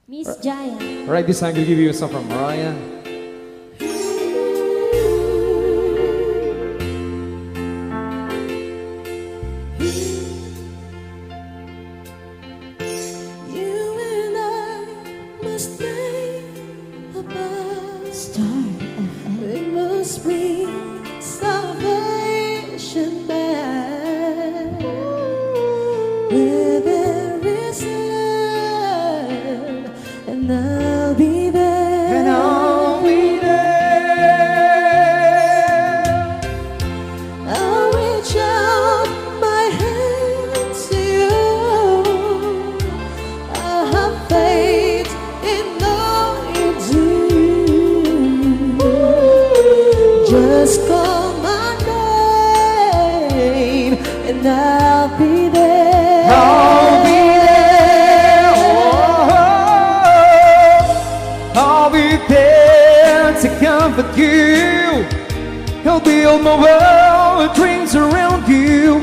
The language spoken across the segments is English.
Miss Jaya. Alright, this time we'll give you a song from Mariah. You and I must make a best start. We must bring salvation back. Where there is love, and I'll be there. And I'll be there. I'll reach out my hand to you. I have faith in all you do. Just call my name, and I'll be there. I'll be there. Oh, I'll be there to comfort you. I'll build my world with dreams around you.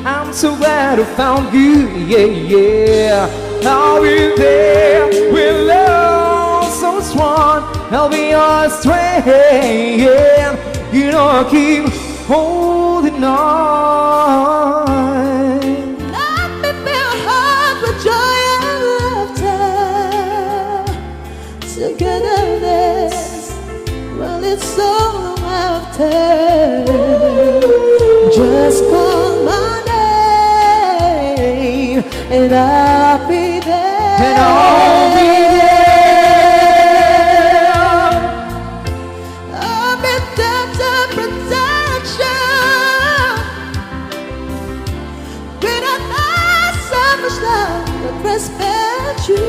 I'm so glad I found you, yeah, yeah. I'll be there with love so strong. I'll be your strength, yeah. You know I'll keep holding on. Let me fill heart with joy and laughter. Togetherness, well, it's so long after. Just call my name, and I'll be there. And I'll be there. I'll be there to protection. With a nice selfish love that respects you.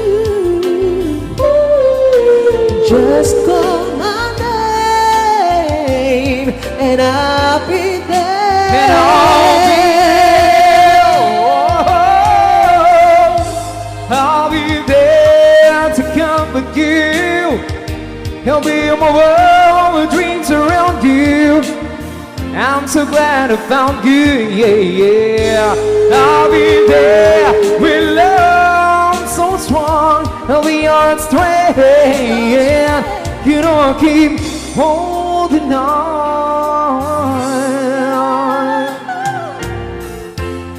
Just call my name, and I'll be there. And I'll be there. Oh, I'll be there to comfort you. I'll be in my world with dreams around you. I'm so glad I found you, yeah, yeah. I'll be there with love so strong. I'll be your strength, yeah. You know I'll keep holding on.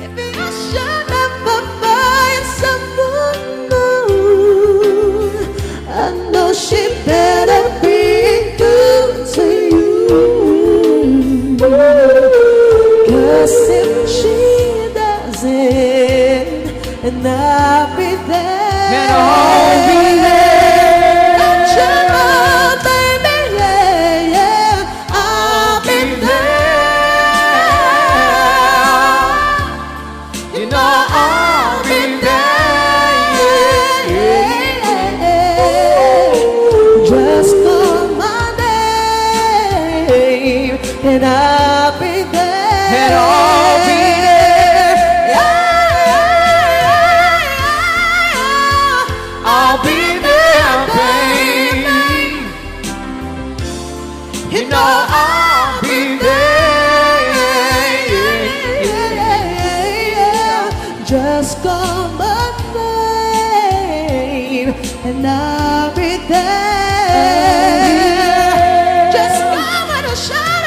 If you should ever find someone new, I know she better be good to you. 'Cause if she doesn't, and I'll be there. And I'll be there. Don't you know, baby, yeah, yeah, I'll be there. You know I'll be there, yeah. Just call my name, and I'll be there. And I'll be there. I'll be there, baby. You know I'll be there. Just call my name, and I'll be there. Just come and shout.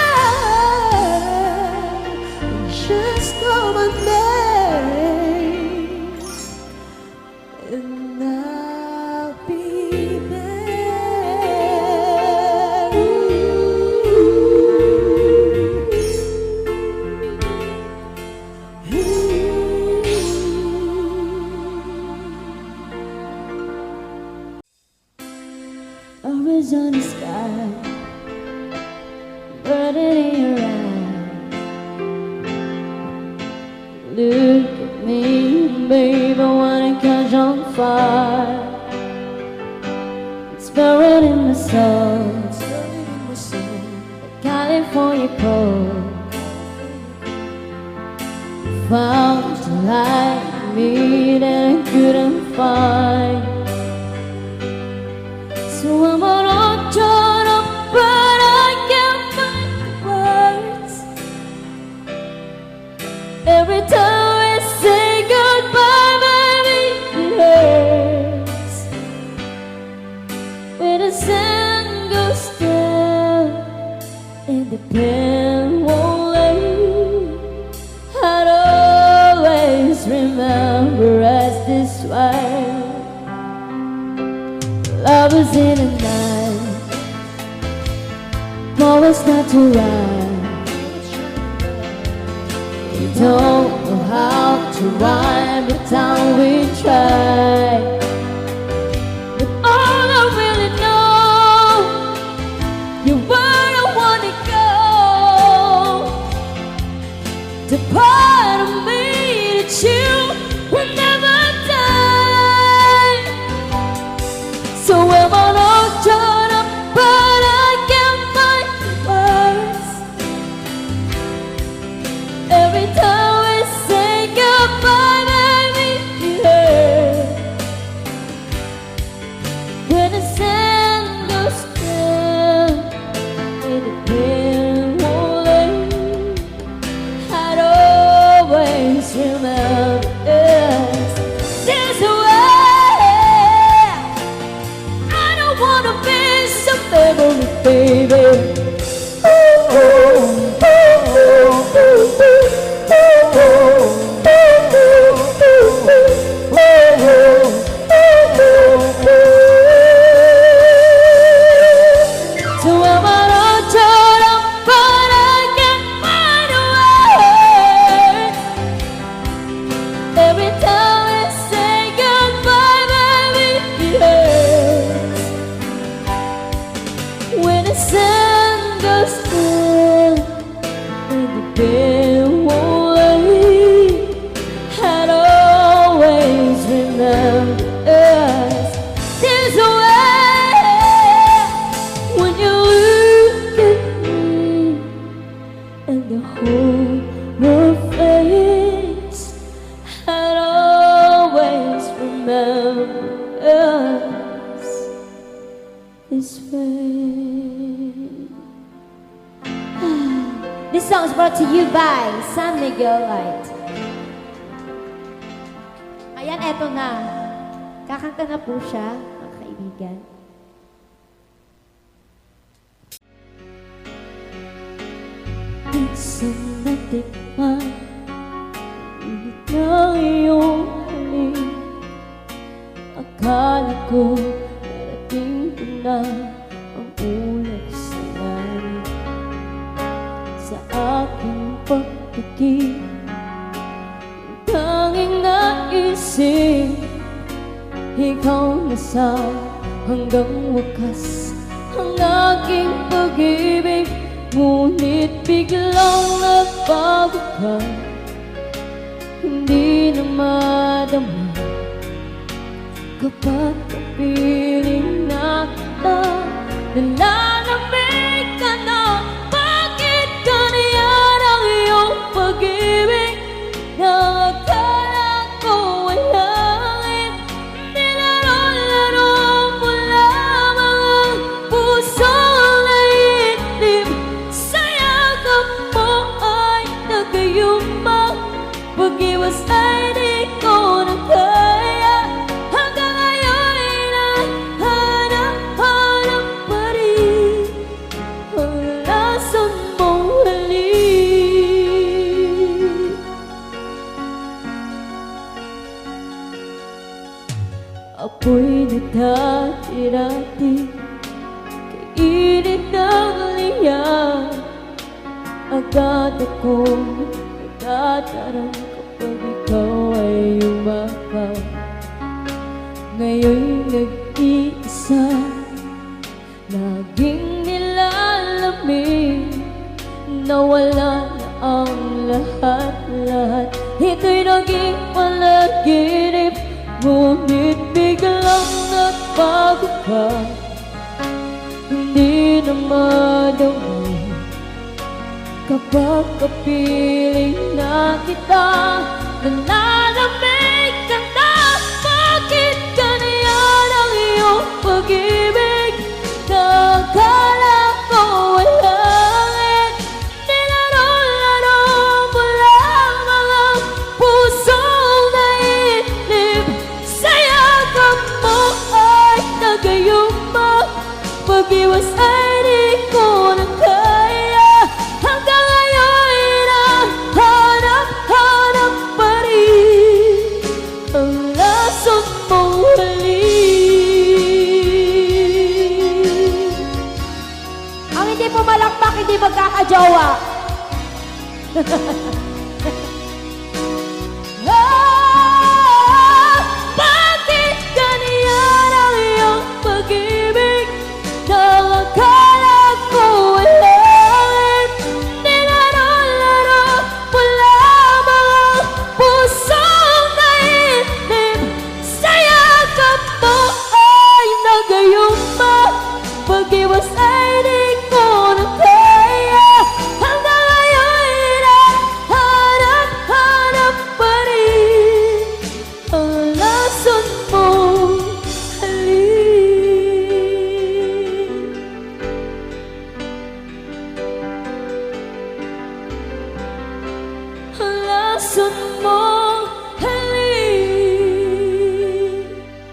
Just call my name, and I'll be Arizona sky, burning in your eyes. Look at me, baby, I wanna catch on fire. It's buried in the sun, California cold. Found a like me that I couldn't find. So I'm on turn up, but I can't find the words. Every time we say goodbye, baby, it hurts. was in a night, always not to rhyme. We don't know how to rhyme, but now we try. But all I really know, you're where I wanna go. The part of me that you will never die. So am I not torn up, but I can't find words. Every time we say goodbye, baby, it hurts. When the sand goes down and the pain won't leave, I'd always remember us this way. I don't wanna miss a memory, baby. So am I not torn up, but I can't find a word. Every time we say goodbye, baby, it hurts. When the sun goes down and the bed won't leave, I'd always remember us this way. When you look at me and the whole world fades, I'd always remember us this way. This song is brought to you by San Miguel Light. Ayan, eto na. Kakanta na po siya, mga kaibigan. Minsan natikman, ulit ng iyong halik. Akala ko narating ko na ang ulap sa langit. Sa aking pagpikit, ang tanging naisip, ikaw na sa hanggang wakas ang aking pag-ibig. Ngunit biglang nagbago ka, hindi na madama kapag kapiling na kita. Nalalamig ka na, bakit ganyan ang iyong pag-ibig? Na akala ko ay langit, nilaro-laro mo lamang ang pusong naiitim. Sa yakap mo ay nagayuma, pag-iwas ay di ko na kaya. Hanggang ngayon ay nahanap-hanap pa rin ang lason mong halik. Apoy na dati-dati, kainit ng liyan. Agad akong nagtatarang kapag ikaw ay umapaw. Ngayon'y nag-iisa, laging nilalamig. Nawala na ang lahat-lahat, ito'y naging panaginip. Ngunit biglang nagbago ka, hindi na madama kapag kapiling na kita. Nalalamig ka na, bakit ganyan ang iyong pag-ibig? Na akala ko ay langit, nilaro-laro mo lamang ang pusong naiinip. Sa yakap mo ay nagayuma, pag-iwas ay di ko na kaya. Hanggang ngayon ay nahanap-hanap pa rin ang lason mong halik. jowa. Pastikan yan ang iyong pag-ibig nang akala ko ay langit. Nilaro-laro mo lamang ang pusong nainim. Sa yakap mo ay nagayuma. Pag-iwas ay di ko na kaya. Hanggang ngayon ay hanap-hanap pa rin ang lason mong halik. Ang lason mo